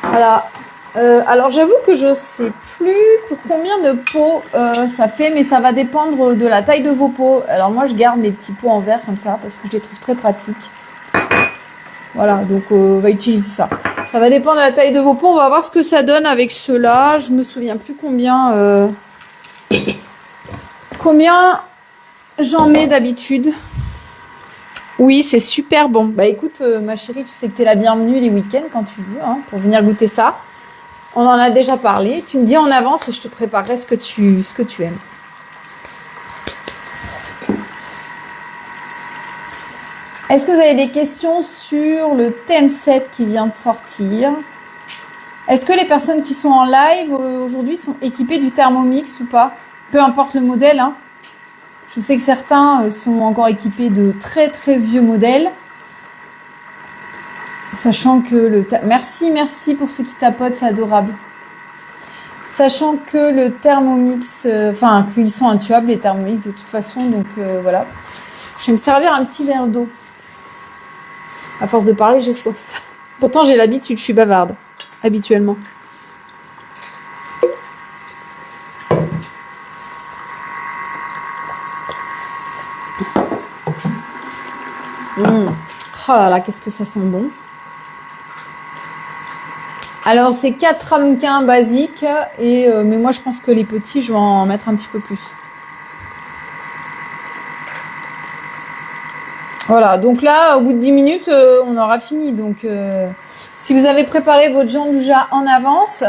Voilà. Alors j'avoue que je sais plus pour combien de pots ça fait, mais ça va dépendre de la taille de vos pots. Alors moi je garde les petits pots en verre comme ça parce que je les trouve très pratiques. Voilà, donc on va utiliser ça. Ça va dépendre de la taille de vos pots. On va voir ce que ça donne avec ceux-là. Je me souviens plus combien j'en mets d'habitude. Oui, c'est super bon. Bah écoute, ma chérie, tu sais que tu es la bienvenue les week-ends quand tu veux, hein, pour venir goûter ça. On en a déjà parlé. Tu me dis en avance et je te préparerai ce que tu aimes. Est-ce que vous avez des questions sur le TM7 qui vient de sortir? Est-ce que les personnes qui sont en live aujourd'hui sont équipées du Thermomix ou pas? Peu importe le modèle, hein. Je sais que certains sont encore équipés de très très vieux modèles. Sachant que le... Merci pour ceux qui tapotent, c'est adorable. Sachant que le Thermomix... Enfin, qu'ils sont intuables les Thermomix de toute façon. Donc voilà. Je vais me servir un petit verre d'eau. À force de parler, j'ai soif. Pourtant, j'ai l'habitude, je suis bavarde. Habituellement. Oh là là, qu'est-ce que ça sent bon. Alors, c'est 4 ramequins basiques, mais moi, je pense que les petits, je vais en mettre un petit peu plus. Voilà, donc là, au bout de 10 minutes, on aura fini. Donc, si vous avez préparé votre gianduja en avance,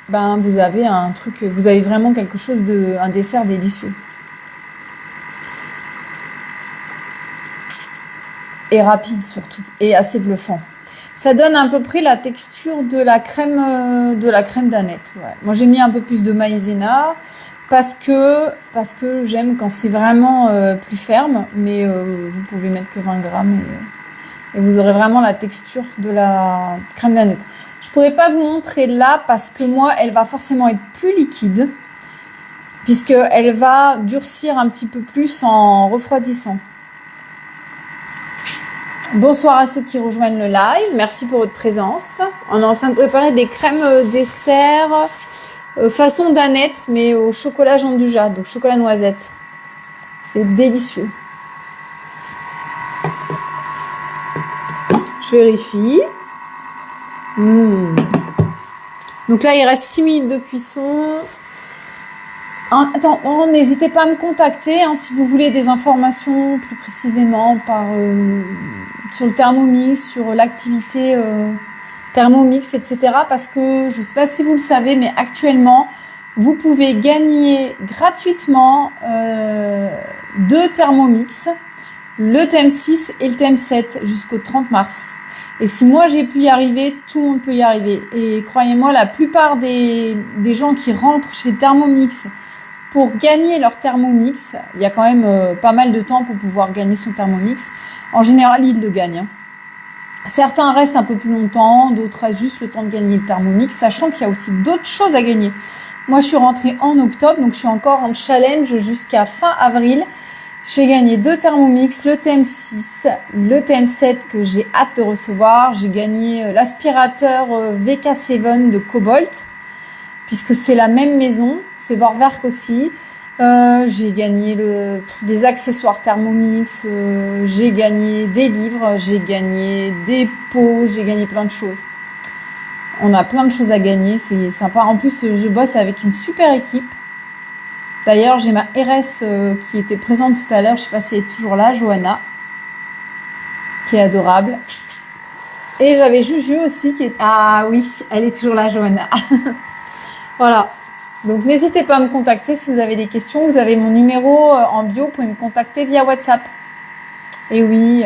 ben, vous avez un truc, vous avez vraiment quelque chose un dessert délicieux. Et rapide surtout, et assez bluffant. Ça donne à peu près la texture de la crème d'Annette. Ouais. Moi, j'ai mis un peu plus de maïzena parce que j'aime quand c'est vraiment plus ferme, mais vous pouvez mettre que 20 grammes et vous aurez vraiment la texture de la crème d'Annette. Je pourrais pas vous montrer là parce que moi, elle va forcément être plus liquide puisqu'elle va durcir un petit peu plus en refroidissant. Bonsoir à ceux qui rejoignent le live. Merci pour votre présence. On est en train de préparer des crèmes dessert façon d'Annette, mais au chocolat gianduja, donc chocolat noisette. C'est délicieux. Je vérifie. Donc là, il reste 6 minutes de cuisson. Attends, n'hésitez pas à me contacter si vous voulez des informations plus précisément sur le Thermomix, sur l'activité Thermomix, etc. Parce que je ne sais pas si vous le savez, mais actuellement, vous pouvez gagner gratuitement 2 Thermomix, le thème 6 et le thème 7 jusqu'au 30 mars. Et si moi j'ai pu y arriver, tout le monde peut y arriver. Et croyez-moi, la plupart des gens qui rentrent chez Thermomix pour gagner leur Thermomix, il y a quand même pas mal de temps pour pouvoir gagner son Thermomix. En général, ils le gagnent. Certains restent un peu plus longtemps, d'autres restent juste le temps de gagner le Thermomix, sachant qu'il y a aussi d'autres choses à gagner. Moi, je suis rentrée en octobre, donc je suis encore en challenge jusqu'à fin avril. J'ai gagné 2 Thermomix, le thème 6, le thème 7 que j'ai hâte de recevoir. J'ai gagné l'aspirateur VK7 de Cobalt, puisque c'est la même maison, c'est Vorwerk aussi. J'ai gagné les accessoires Thermomix, j'ai gagné des livres, j'ai gagné des pots, j'ai gagné plein de choses. On a plein de choses à gagner, c'est sympa. En plus, je bosse avec une super équipe. D'ailleurs, j'ai ma RS qui était présente tout à l'heure, je ne sais pas si elle est toujours là, Johanna, qui est adorable. Et j'avais Juju aussi qui est... Ah oui, elle est toujours là, Johanna. Voilà. Donc, n'hésitez pas à me contacter si vous avez des questions. Vous avez mon numéro en bio, vous pouvez me contacter via WhatsApp. Et oui,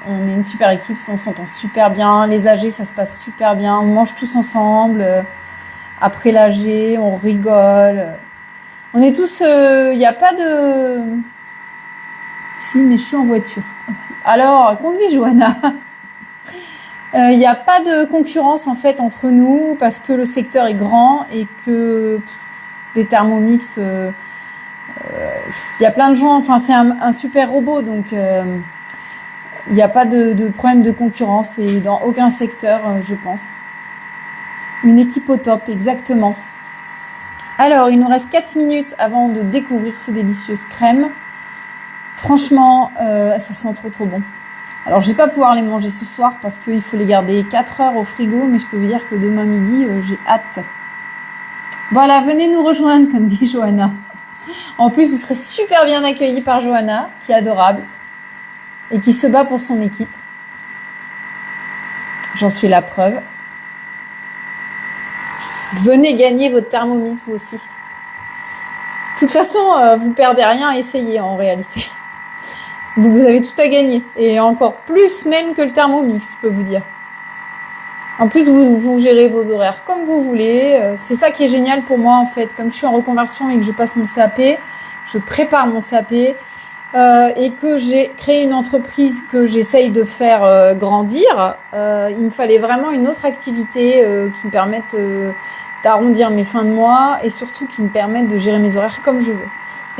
on est une super équipe, on s'entend super bien. Les AG, ça se passe super bien. On mange tous ensemble. Après l'AG, on rigole. On est tous... Il n'y a pas de... Si, mais je suis en voiture. Alors, conduis, Johanna. Il n'y a pas de concurrence, en fait, entre nous, parce que le secteur est grand et que des Thermomix... il y a plein de gens... Enfin, c'est un super robot, donc... il n'y a pas de problème de concurrence et dans aucun secteur, je pense. Une équipe au top, exactement. Alors, il nous reste 4 minutes avant de découvrir ces délicieuses crèmes. Franchement, ça sent trop bon. Alors, je ne vais pas pouvoir les manger ce soir parce qu'il faut les garder 4 heures au frigo, mais je peux vous dire que demain midi, j'ai hâte. Voilà, venez nous rejoindre, comme dit Johanna. En plus, vous serez super bien accueillis par Johanna, qui est adorable et qui se bat pour son équipe. J'en suis la preuve. Venez gagner votre Thermomix, vous aussi. De toute façon, vous perdez rien à essayer en réalité. Vous avez tout à gagner. Et encore plus même que le Thermomix, je peux vous dire. En plus, vous gérez vos horaires comme vous voulez. C'est ça qui est génial pour moi, en fait. Comme je suis en reconversion et que je passe mon CAP, je prépare mon CAP et que j'ai créé une entreprise que j'essaye de faire grandir, il me fallait vraiment une autre activité qui me permette d'arrondir mes fins de mois et surtout qui me permette de gérer mes horaires comme je veux.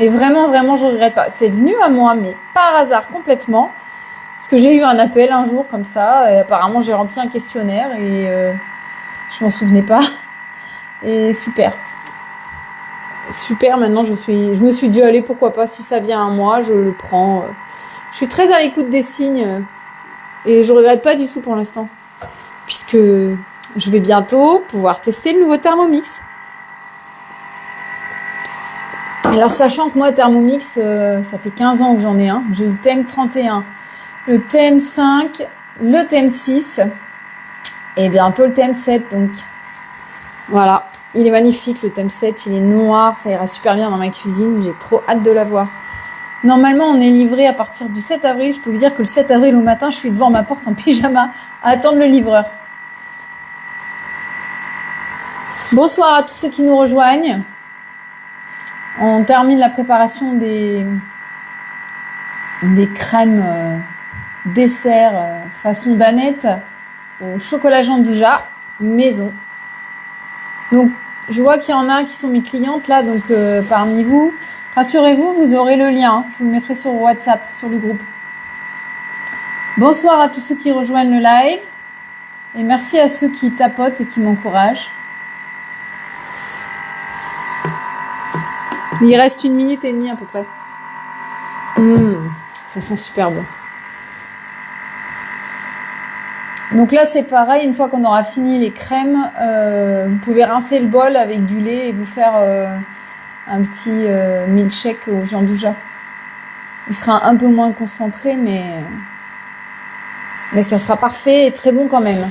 Et vraiment, je ne regrette pas. C'est venu à moi, mais par hasard complètement. Parce que j'ai eu un appel un jour comme ça. Et apparemment, j'ai rempli un questionnaire et je m'en souvenais pas. Et super. Super, maintenant je me suis dit, allez, pourquoi pas, si ça vient à moi, je le prends. Je suis très à l'écoute des signes Et je regrette pas du tout pour l'instant. Puisque je vais bientôt pouvoir tester le nouveau Thermomix. Alors, sachant que moi, Thermomix, ça fait 15 ans que j'en ai un. J'ai eu le TM31, le TM5, le TM6 et bientôt le TM7. Donc, voilà. Il est magnifique, le TM7. Il est noir. Ça ira super bien dans ma cuisine. J'ai trop hâte de l'avoir. Normalement, on est livré à partir du 7 avril. Je peux vous dire que le 7 avril au matin, je suis devant ma porte en pyjama à attendre le livreur. Bonsoir à tous ceux qui nous rejoignent. On termine la préparation des crèmes dessert façon Danette au chocolat Jean-Douja maison. Donc, je vois qu'il y en a qui sont mes clientes là, donc parmi vous, rassurez-vous, vous aurez le lien. Je vous le mettrai sur WhatsApp, sur le groupe. Bonsoir à tous ceux qui rejoignent le live et merci à ceux qui tapotent et qui m'encouragent. Il reste 1 minute et demie à peu près. Ça sent super bon. Donc là, c'est pareil. Une fois qu'on aura fini les crèmes, vous pouvez rincer le bol avec du lait et vous faire un petit milkshake au Jean-Douja. Il sera un peu moins concentré, mais ça sera parfait et très bon quand même.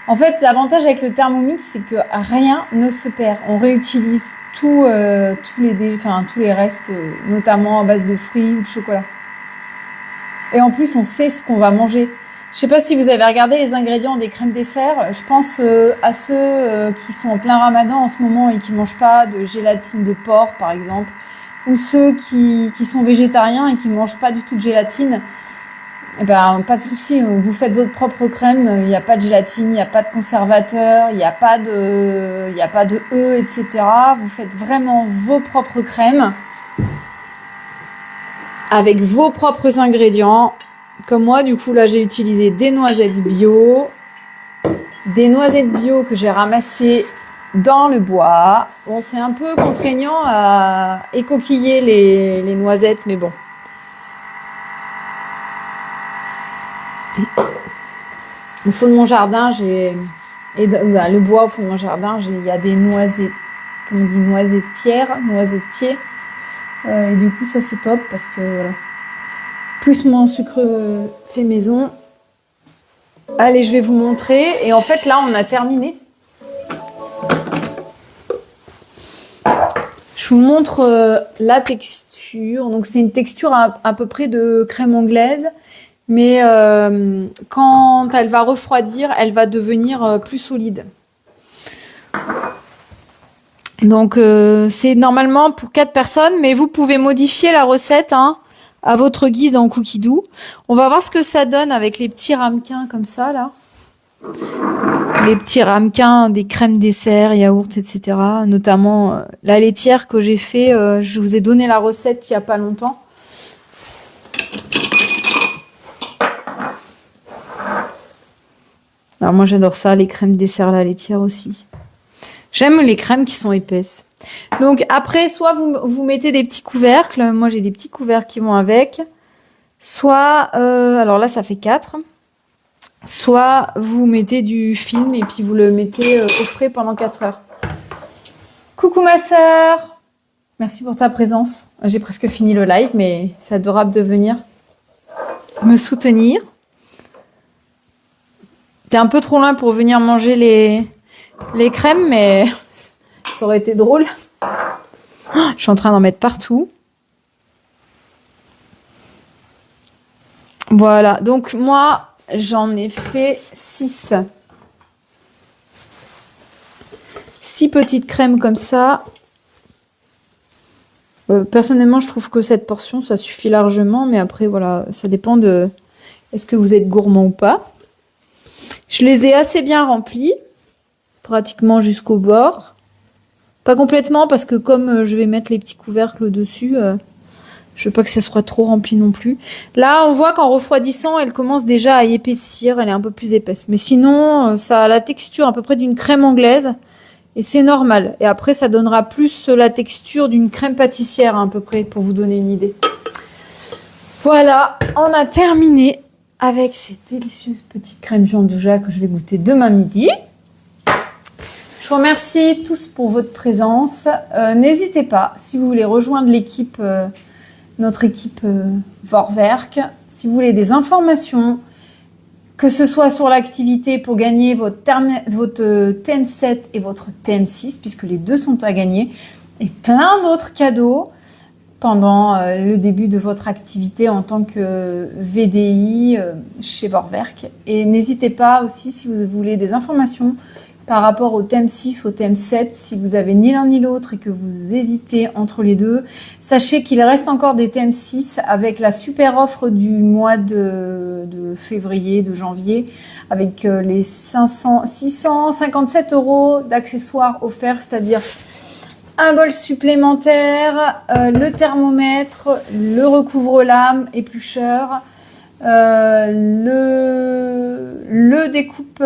En fait, l'avantage avec le Thermomix, c'est que rien ne se perd. On réutilise tous les restes, notamment à base de fruits ou de chocolat. Et en plus, on sait ce qu'on va manger. Je sais pas si vous avez regardé les ingrédients des crèmes dessert. Je pense à ceux qui sont en plein ramadan en ce moment et qui mangent pas de gélatine de porc, par exemple. Ou ceux qui sont végétariens et qui mangent pas du tout de gélatine. Eh ben, pas de souci, vous faites votre propre crème, il n'y a pas de gélatine, il n'y a pas de conservateur, il n'y a pas de etc. Vous faites vraiment vos propres crèmes avec vos propres ingrédients. Comme moi, du coup, là, j'ai utilisé des noisettes bio que j'ai ramassées dans le bois. Bon, c'est un peu contraignant à écoquiller les noisettes, mais bon. Au fond de mon jardin, le bois au fond de mon jardin, il y a des noisetiers. Et du coup, ça c'est top parce que voilà. Plus mon sucre fait maison. Allez, je vais vous montrer. Et en fait, là, on a terminé. Je vous montre la texture. Donc, c'est une texture à peu près de crème anglaise. Mais quand elle va refroidir, elle va devenir plus solide. Donc, c'est normalement pour 4 personnes, mais vous pouvez modifier la recette à votre guise dans Cookie Dough. On va voir ce que ça donne avec les petits ramequins comme ça, là. Les petits ramequins des crèmes dessert, yaourts, etc. Notamment la laitière que j'ai fait. Je vous ai donné la recette il n'y a pas longtemps. Alors moi j'adore ça, les crèmes dessert la laitière aussi. J'aime les crèmes qui sont épaisses. Donc après, soit vous mettez des petits couvercles. Moi j'ai des petits couvercles qui vont avec. Soit, alors là ça fait 4. Soit vous mettez du film et puis vous le mettez au frais pendant 4 heures. Coucou ma sœur. Merci pour ta présence. J'ai presque fini le live, mais c'est adorable de venir me soutenir. T'es un peu trop loin pour venir manger les crèmes, mais ça aurait été drôle. Je suis en train d'en mettre partout. Voilà, donc moi, j'en ai fait 6. 6 petites crèmes comme ça. Personnellement, je trouve que cette portion, ça suffit largement. Mais après, voilà, ça dépend de est-ce que vous êtes gourmand ou pas. Je les ai assez bien remplis, pratiquement jusqu'au bord. Pas complètement parce que comme je vais mettre les petits couvercles dessus, je veux pas que ça soit trop rempli non plus. Là, on voit qu'en refroidissant, elle commence déjà à épaissir, elle est un peu plus épaisse. Mais sinon, ça a la texture à peu près d'une crème anglaise et c'est normal. Et après, ça donnera plus la texture d'une crème pâtissière à peu près pour vous donner une idée. Voilà, on a terminé. avec ces délicieuses petites crèmes Jean-Douja que je vais goûter demain midi. Je vous remercie tous pour votre présence. N'hésitez pas, si vous voulez rejoindre l'équipe, notre équipe Vorwerk, si vous voulez des informations, que ce soit sur l'activité pour gagner votre TM7 et votre TM6, puisque les deux sont à gagner, et plein d'autres cadeaux pendant le début de votre activité en tant que VDI chez Vorwerk. Et n'hésitez pas aussi, si vous voulez des informations par rapport au TM6, au TM7, si vous avez ni l'un ni l'autre et que vous hésitez entre les deux, sachez qu'il reste encore des TM6 avec la super offre du mois de février, de janvier, avec les 657 € d'accessoires offerts, c'est-à-dire un bol supplémentaire, le thermomètre, le recouvre-lame éplucheur, le découpe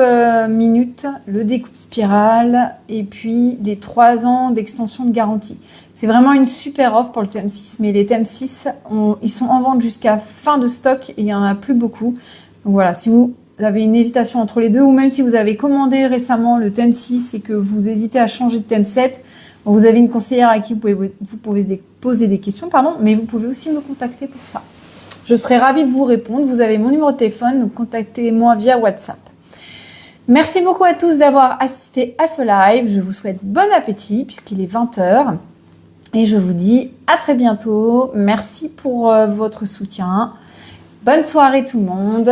minute, le découpe spirale et puis les 3 ans d'extension de garantie. C'est vraiment une super offre pour le TM6, mais les TM6, ils sont en vente jusqu'à fin de stock et il n'y en a plus beaucoup. Donc voilà, si vous avez une hésitation entre les deux ou même si vous avez commandé récemment le TM6 et que vous hésitez à changer de TM7, vous avez une conseillère à qui vous pouvez poser des questions, mais vous pouvez aussi me contacter pour ça. Je serai ravie de vous répondre. Vous avez mon numéro de téléphone, donc contactez-moi via WhatsApp. Merci beaucoup à tous d'avoir assisté à ce live. Je vous souhaite bon appétit puisqu'il est 20h. Et je vous dis à très bientôt. Merci pour votre soutien. Bonne soirée tout le monde.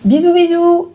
Bisous, bisous.